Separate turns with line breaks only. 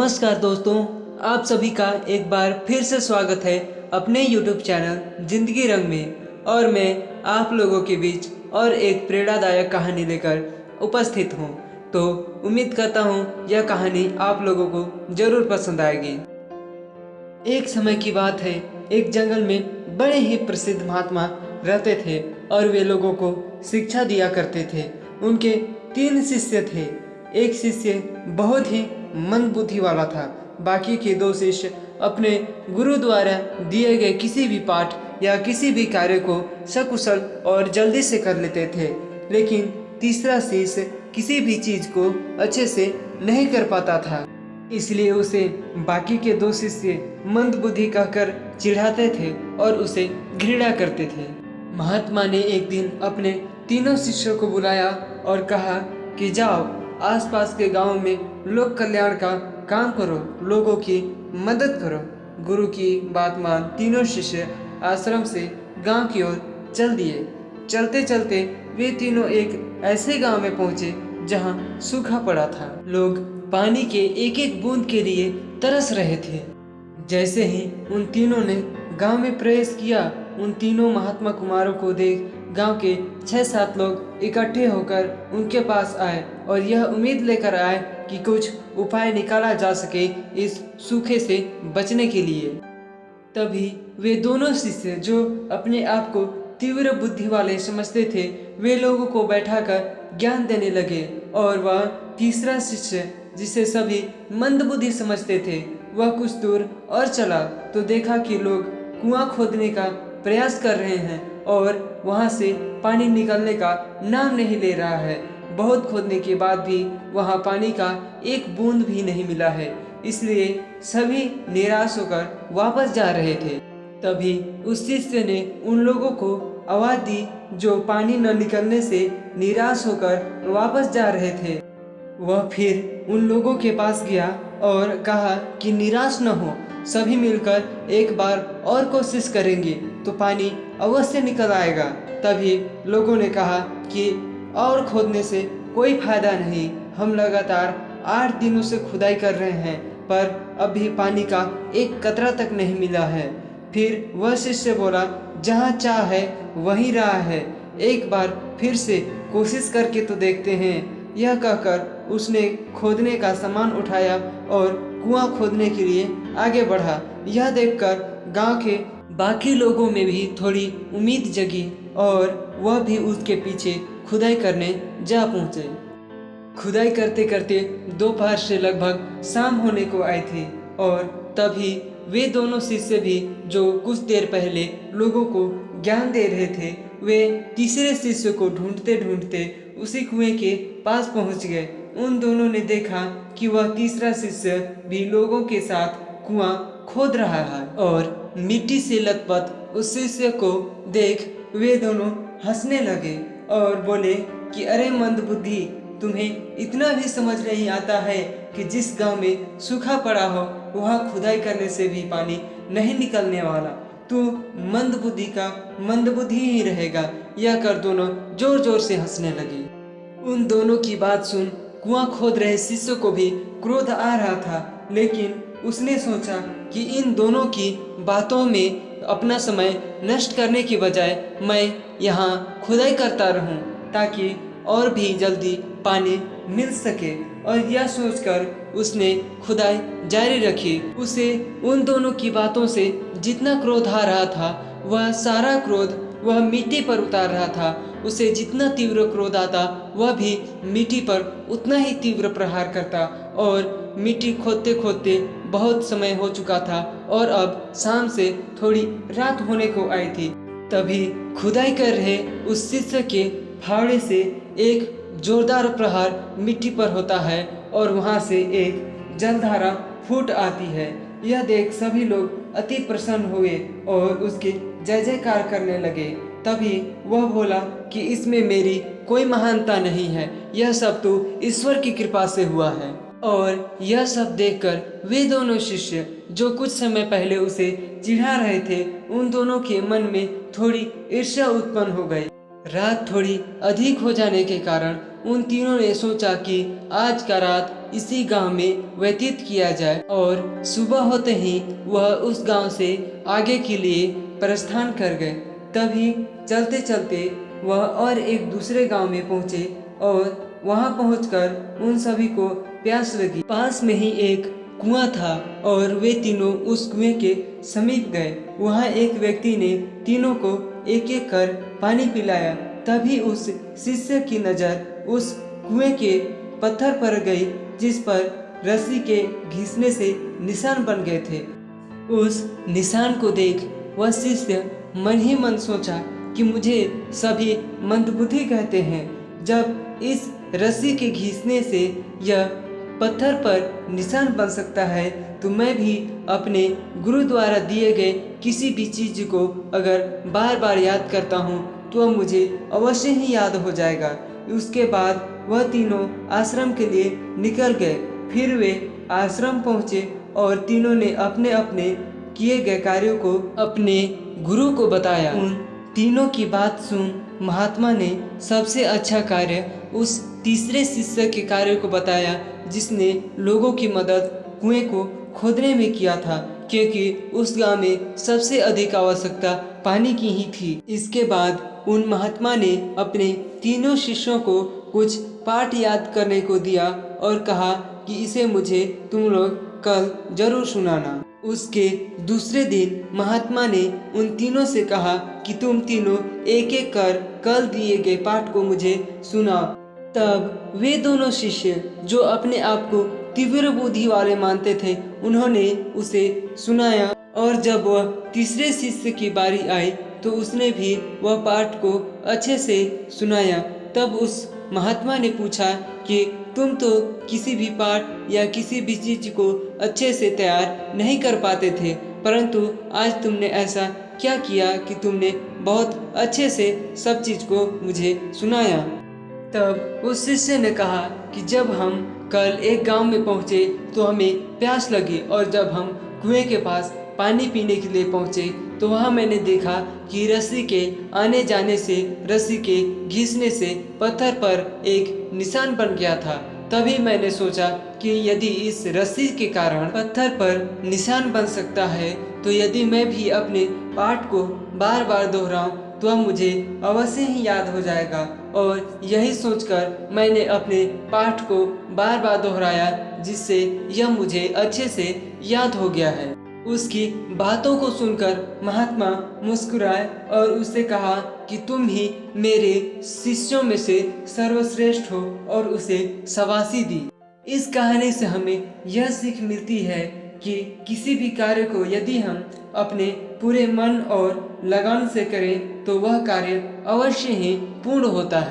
नमस्कार दोस्तों, आप सभी का एक बार फिर से स्वागत है अपने YouTube चैनल जिंदगी रंग में। और मैं आप लोगों के बीच और एक प्रेरणादायक कहानी लेकर उपस्थित हूँ। तो उम्मीद करता हूँ यह कहानी आप लोगों को ज़रूर पसंद आएगी। एक समय की बात है, एक जंगल में बड़े ही प्रसिद्ध महात्मा रहते थे और वे लोगों को शिक्षा दिया करते थे। उनके 3 शिष्य थे। एक शिष्य बहुत ही मंदबुद्धि वाला था। बाकी के 2 शिष्य अपने गुरु द्वारा दिए गए किसी भी पाठ या किसी भी कार्य को सकुशल और जल्दी से कर लेते थे, लेकिन तीसरा शिष्य किसी भी चीज़ को अच्छे से नहीं कर पाता था। इसलिए उसे बाकी के 2 शिष्य मंदबुद्धि कहकर चिढ़ाते थे और उसे घृणा करते थे। महात्मा ने एक दिन अपने तीनों शिष्यों को बुलाया और कहा कि जाओ, आसपास के गांव में लोक कल्याण का काम करो, लोगों की मदद करो। गुरु की बात मान तीनों शिष्य आश्रम से गांव की ओर चल दिए। चलते चलते वे तीनों एक ऐसे गांव में पहुंचे जहां सूखा पड़ा था। लोग पानी के एक एक बूंद के लिए तरस रहे थे। जैसे ही उन तीनों ने गांव में प्रवेश किया, उन तीनों महात्मा कुमारों को देख गांव के 6-7 लोग इकट्ठे होकर उनके पास आए और यह उम्मीद लेकर आए कि कुछ उपाय निकाला जा सके इस सूखे से बचने के लिए। तभी वे दोनों शिष्य जो अपने आप को तीव्र बुद्धि वाले समझते थे, वे लोगों को बैठाकर ज्ञान देने लगे। और वह तीसरा शिष्य जिसे सभी मंदबुद्धि समझते थे, वह कुछ दूर और चला तो देखा कि लोग कुआं खोदने का प्रयास कर रहे हैं और वहां से पानी निकलने का नाम नहीं ले रहा है। बहुत खोदने के बाद भी वहां पानी का एक बूंद भी नहीं मिला है। इसलिए सभी निराश होकर वापस जा रहे थे। तभी उस शिष्य ने उन लोगों को आवाज दी जो पानी न निकलने से निराश होकर वापस जा रहे थे। वह फिर उन लोगों के पास गया और कहा कि निराश न हो, सभी मिलकर एक बार और कोशिश करेंगे तो पानी अवश्य निकल आएगा। तभी लोगों ने कहा कि और खोदने से कोई फायदा नहीं, हम लगातार 8 दिनों से खुदाई कर रहे हैं पर अभी पानी का एक कतरा तक नहीं मिला है। फिर वह शिष्य बोला, जहाँ चाह है वहीं राह है, एक बार फिर से कोशिश करके तो देखते हैं। यह कहकर उसने खोदने का सामान उठाया और कुआं खोदने के लिए आगे बढ़ा। यह देखकर गांव के बाकी लोगों में भी थोड़ी उम्मीद जगी और वह भी उसके पीछे खुदाई करने जा पहुंचे। खुदाई करते करते दोपहर से लगभग शाम होने को आई थी और तभी वे दोनों शिष्य भी जो कुछ देर पहले लोगों को ज्ञान दे रहे थे, वे तीसरे शिष्य को ढूंढते ढूंढते उसी कुएं के पास पहुंच गए। उन दोनों ने देखा कि वह तीसरा शिष्य भी लोगों के साथ कुआं खोद रहा है और मिट्टी से लथपथ उस शिष्य को देख वे दोनों हंसने लगे और बोले कि अरे मंदबुद्धि, तुम्हें इतना भी समझ नहीं आता है कि जिस गांव में सूखा पड़ा हो वहां खुदाई करने से भी पानी नहीं निकलने वाला। तू मंदबुद्धि का मंदबुद्धि ही रहेगा। यह कर दोनों जोर जोर से हंसने लगे। उन दोनों की बात सुन कुआं खोद रहे शिष्य को भी क्रोध आ रहा था, लेकिन उसने सोचा कि इन दोनों की बातों में अपना समय नष्ट करने की बजाय मैं यहाँ खुदाई करता रहूं ताकि और भी जल्दी पानी मिल सके। और यह सोचकर उसने खुदाई जारी रखी। उसे उन दोनों की बातों से जितना क्रोध आ रहा था, वह सारा क्रोध वह मिट्टी पर उतार रहा था। उसे जितना तीव्र क्रोध आता, वह भी मिट्टी पर उतना ही तीव्र प्रहार करता। और मिट्टी खोदते खोदते बहुत समय हो चुका था और अब शाम से थोड़ी रात होने को आई थी। तभी खुदाई कर रहे उस शिष्य के फावड़े से एक जोरदार प्रहार मिट्टी पर होता है और वहां से एक जलधारा फूट आती है। यह देख सभी लोग अति प्रसन्न हुए और उसके जय जयकार करने लगे। तभी वह बोला कि इसमें मेरी कोई महानता नहीं है, यह सब तो ईश्वर की कृपा से हुआ है। और यह सब देखकर वे दोनों शिष्य जो कुछ समय पहले उसे चिढ़ा रहे थे, उन दोनों के मन में थोड़ी ईर्ष्या उत्पन्न हो गई। रात थोड़ी अधिक हो जाने के कारण उन तीनों ने सोचा कि आज का रात इसी गांव में व्यतीत किया जाए और सुबह होते ही वह उस गांव से आगे के लिए प्रस्थान कर गए। तभी चलते चलते वह और एक दूसरे गांव में पहुंचे और वहां पहुंचकर उन सभी को प्यास लगी। पास में ही एक कुआं था और वे तीनों उस कुएं के समीप गए। वहां एक व्यक्ति ने तीनों को एक एक कर पानी पिलाया। तभी उस शिष्य की नजर उस कुएं के पत्थर पर गई जिस पर रस्सी के घिसने से निशान बन गए थे। उस निशान को देख वह शिष्य मन ही मन सोचा कि मुझे सभी मंदबुद्धि कहते हैं। जब इस रस्सी के घिसने से यह पत्थर पर निशान बन सकता है तो मैं भी अपने गुरु द्वारा दिए गए किसी भी चीज को अगर बार बार याद करता हूँ तो वह मुझे अवश्य ही याद हो जाएगा। उसके बाद वह तीनों आश्रम के लिए निकल गए। फिर वे आश्रम पहुँचे और तीनों ने अपने अपने किए गए कार्यों को अपने गुरु को बताया। उन तीनों की बात सुन महात्मा ने सबसे अच्छा कार्य उस तीसरे शिष्य के कार्य को बताया जिसने लोगों की मदद कुएं को खोदने में किया था, क्योंकि उस गांव में सबसे अधिक आवश्यकता पानी की ही थी। इसके बाद उन महात्मा ने अपने तीनों शिष्यों को कुछ पाठ याद करने को दिया और कहा कि इसे मुझे तुम लोग कल जरूर सुनाना। उसके दूसरे दिन महात्मा ने उन तीनों से कहा कि तुम तीनों एक एक कर कल दिए गए पाठ को मुझे सुनाओ। तब वे दोनों शिष्य जो अपने आप को तीव्र बुद्धि वाले मानते थे उन्होंने उसे सुनाया और जब वह तीसरे शिष्य की बारी आई तो उसने भी वह पाठ को अच्छे से सुनाया। तब उस महात्मा ने पूछा कि तुम तो किसी भी पाठ या किसी भी चीज को अच्छे से तैयार नहीं कर पाते थे, परंतु आज तुमने ऐसा क्या किया कि तुमने बहुत अच्छे से सब चीज को मुझे सुनाया। तब उस शिष्य ने कहा कि जब हम कल एक गांव में पहुंचे तो हमें प्यास लगी और जब हम कुएं के पास पानी पीने के लिए पहुंचे तो वहां मैंने देखा कि रस्सी के आने जाने से, रस्सी के घिसने से पत्थर पर एक निशान बन गया था। तभी मैंने सोचा कि यदि इस रस्सी के कारण पत्थर पर निशान बन सकता है तो यदि मैं भी अपने पाठ को बार बार दोहराऊं तो मुझे अवश्य ही याद हो जाएगा। और यही सोचकर मैंने अपने पाठ को बार बार दोहराया जिससे यह मुझे अच्छे से याद हो गया है। उसकी बातों को सुनकर महात्मा मुस्कुराए और उससे कहा कि तुम ही मेरे शिष्यों में से सर्वश्रेष्ठ हो और उसे शाबाशी दी। इस कहानी से हमें यह सीख मिलती है कि किसी भी कार्य को यदि हम अपने पूरे मन और लगन से करें तो वह कार्य अवश्य ही पूर्ण होता है।